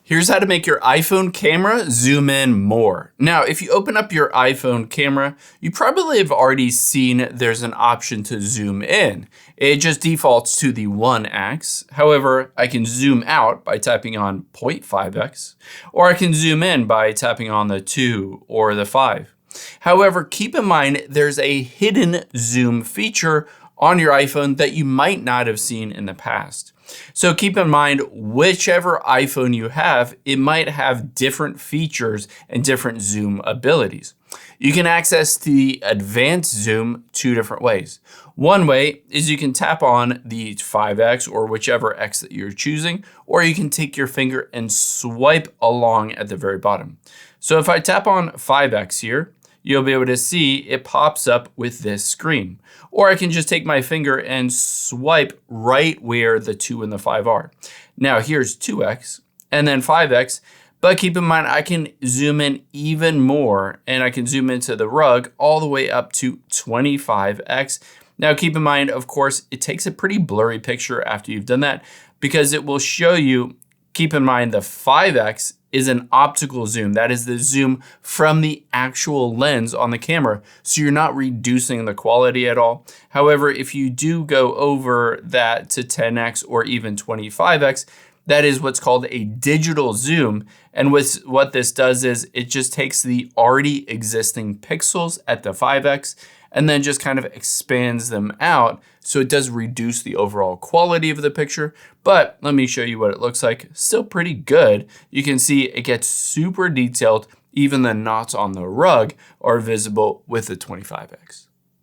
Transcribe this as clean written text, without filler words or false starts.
Here's how to make your iPhone camera zoom in more. Now, if you open up your iPhone camera, you probably have already seen there's an option to zoom in. It just defaults to the 1x. However, I can zoom out by tapping on 0.5x, or I can zoom in by tapping on the 2 or the 5. However, keep in mind there's a hidden zoom feature on your iPhone that you might not have seen in the past. So keep in mind, whichever iPhone you have, it might have different features and different zoom abilities. You can access the advanced zoom two different ways. One way is you can tap on the 5x or whichever X that you're choosing, or you can take your finger and swipe along at the very bottom. So if I tap on 5x here, you'll be able to see it pops up with this screen. Or I can just take my finger and swipe right where the 2 and the 5 are. Now here's 2x and then 5x, but keep in mind I can zoom in even more, and I can zoom into the rug all the way up to 25x. Now keep in mind, of course, it takes a pretty blurry picture after you've done that, because it will show you, keep in mind the 5x is an optical zoom. That is the zoom from the actual lens on the camera. So you're not reducing the quality at all. However, if you do go over that to 10x or even 25x, that is what's called a digital zoom. And what this does is it just takes the already existing pixels at the 5x and then just kind of expands them out. So it does reduce the overall quality of the picture, but let me show you what it looks like. Still pretty good. You can see it gets super detailed. Even the knots on the rug are visible with the 25x.